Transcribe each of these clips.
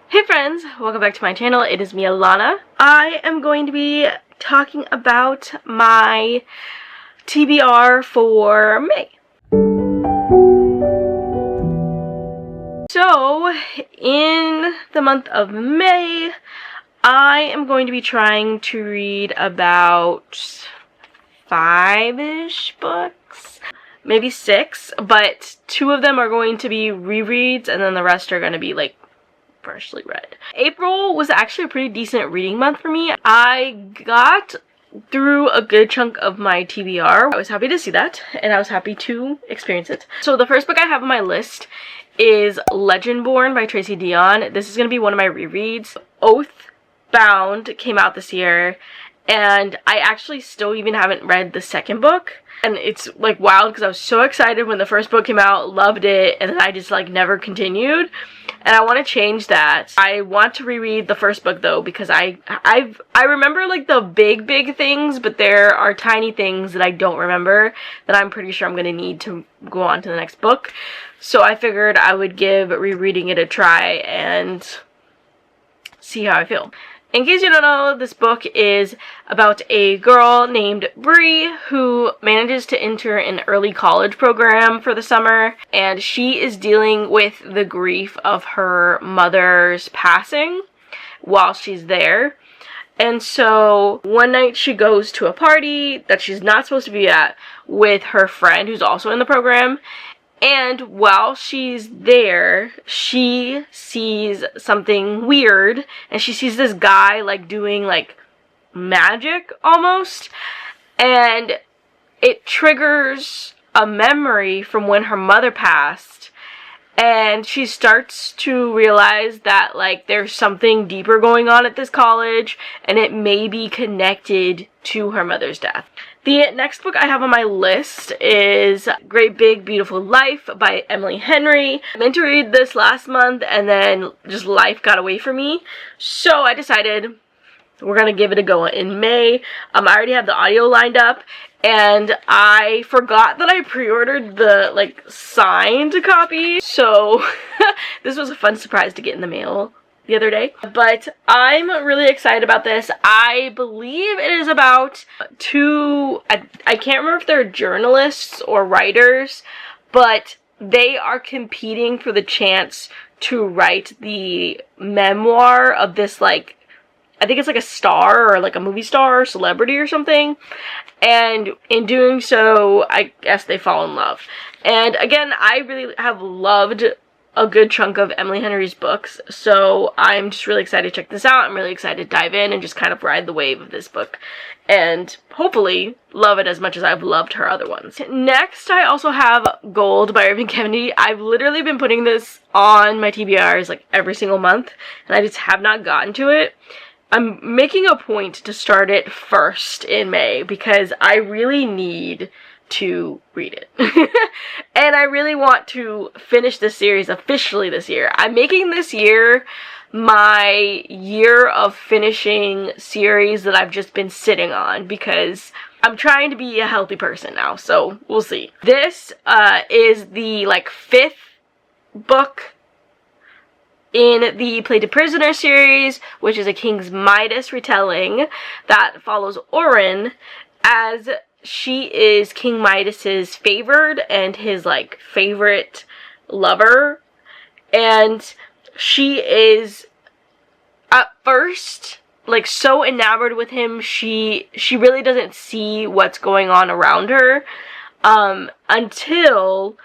Hey friends, welcome back to my channel. It is me, Alana. I am going to be talking about my TBR for May. So, in the month of May, I am going to be trying to read about 5-ish books. Maybe 6, but 2 of them are going to be rereads and then the rest are going to be like freshly read. April was actually a pretty decent reading month for me. I got through a good chunk of my TBR. I was happy to see that, and I was happy to experience it. So the first book I have on my list is Legendborn by Tracy Deonn. This is going to be one of my rereads. Oathbound came out this year, and I actually still even haven't read the second book. And it's like wild because I was so excited when the first book came out, loved it, and then I just like never continued. And I want to change that. I want to reread the first book though, because I remember like the big things, but there are tiny things that I don't remember that I'm pretty sure I'm going to need to go on to the next book. So I figured I would give rereading it a try and see how I feel. In case you don't know, this book is about a girl named Bree who manages to enter an early college program for the summer, and she is dealing with the grief of her mother's passing while she's there. And so one night she goes to a party that she's not supposed to be at with her friend who's also in the program. And while she's there, she sees something weird, and she sees this guy like doing like magic almost, and it triggers a memory from when her mother passed, and she starts to realize that like there's something deeper going on at this college, and it may be connected to her mother's death. The next book I have on my list is Great Big Beautiful Life by Emily Henry. I meant to read this last month and then just life got away from me. So I decided we're going to give it a go in May. I already have the audio lined up, and I forgot that I pre-ordered the like signed copy. So this was a fun surprise to get in the mail the other day, but I'm really excited about this. I believe it is about two, I can't remember if they're journalists or writers, but they are competing for the chance to write the memoir of this, like, I think it's like a star or like a movie star or celebrity or something, and in doing so, I guess they fall in love. And again, I really have loved a good chunk of Emily Henry's books, so I'm just really excited to check this out. I'm really excited to dive in and just kind of ride the wave of this book and hopefully love it as much as I've loved her other ones. Next, I also have Gold by Irving Kennedy. I've literally been putting this on my TBRs like every single month, and I just have not gotten to it. I'm making a point to start it first in May because I really need to read it. And I really want to finish this series officially this year. I'm making this year my year of finishing series that I've just been sitting on because I'm trying to be a healthy person now, so we'll see. This is the like 5th book in the Play to Prisoner series, which is a King's Midas retelling that follows Orin as she is King Midas's favored and his like favorite lover, and she is at first like so enamored with him she really doesn't see what's going on around her until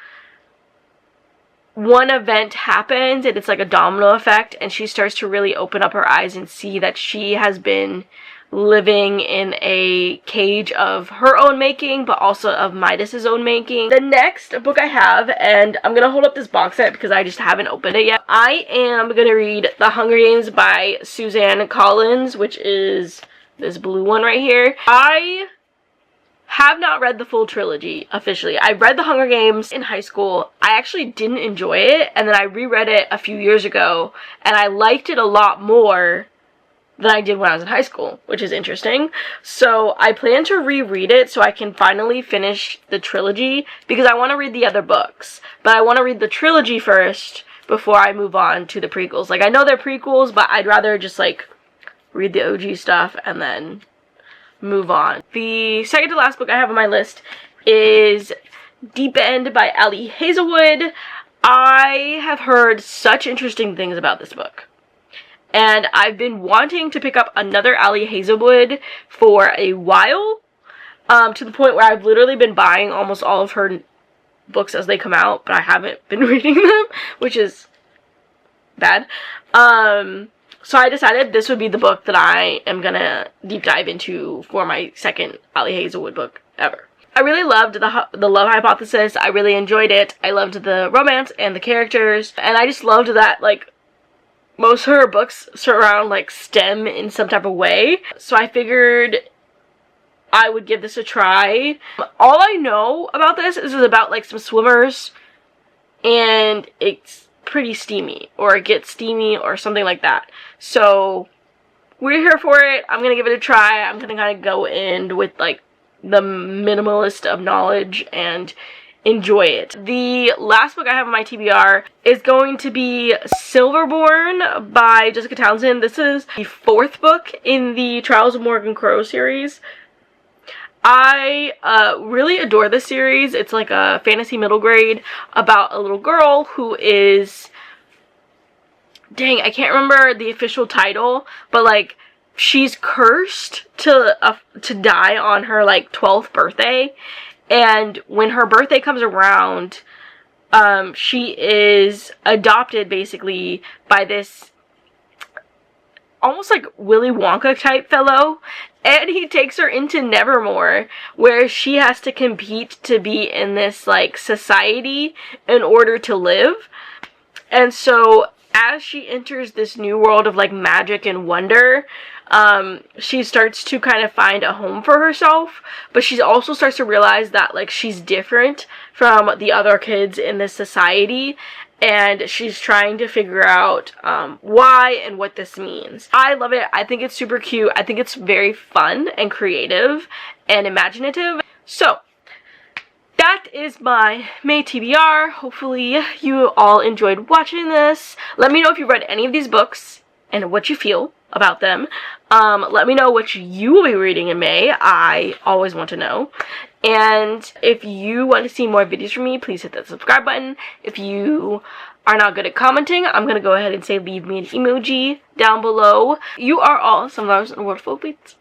one event happens, and it's like a domino effect, and she starts to really open up her eyes and see that she has been living in a cage of her own making, but also of Midas's own making. The next book I have, and I'm gonna hold up this box set because I just haven't opened it yet. I am gonna read The Hunger Games by Suzanne Collins, which is this blue one right here. I have not read the full trilogy officially. I read The Hunger Games in high school. I actually didn't enjoy it, and then I reread it a few years ago, and I liked it a lot more than I did when I was in high school, which is interesting. So I plan to reread it so I can finally finish the trilogy because I want to read the other books. But I want to read the trilogy first before I move on to the prequels. Like, I know they're prequels, but I'd rather just, like, read the OG stuff and then move on. The second to last book I have on my list is Deep End by Ali Hazelwood. I have heard such interesting things about this book, and I've been wanting to pick up another Ali Hazelwood for a while, to the point where I've literally been buying almost all of her books as they come out, but I haven't been reading them, which is bad. So I decided this would be the book that I am gonna deep dive into for my second Ali Hazelwood book ever. I really loved the Love Hypothesis. I really enjoyed it. I loved the romance and the characters, and I just loved that, like, most of her books surround, like, STEM in some type of way. So I figured I would give this a try. All I know about this is it's about, like, some swimmers, and it's pretty steamy, or it gets steamy, or something like that. So we're here for it. I'm gonna give it a try. I'm gonna kind of go in with, like, the minimalist of knowledge and enjoy it. The last book I have on my TBR is going to be Silverborn by Jessica Townsend. This is the fourth book in the Trials of Morgan Crow series. I really adore this series. It's like a fantasy middle grade about a little girl who is, dang, I can't remember the official title, but, like, she's cursed to die on her, like, 12th birthday, and when her birthday comes around, she is adopted, basically, by this almost like Willy Wonka type fellow, and he takes her into Nevermore, where she has to compete to be in this, like, society in order to live. And so as she enters this new world of, like, magic and wonder, she starts to kind of find a home for herself, but she also starts to realize that, like, she's different from the other kids in this society, and she's trying to figure out why and what this means. I love it. I think it's super cute. I think it's very fun and creative and imaginative. So that is my May TBR. Hopefully you all enjoyed watching this. Let me know if you've read any of these books and what you feel about them. Let me know what you will be reading in May. I always want to know. And if you want to see more videos from me, please hit that subscribe button. If you are not good at commenting, I'm going to go ahead and say leave me an emoji down below. You are all some lovers in the world full of beats.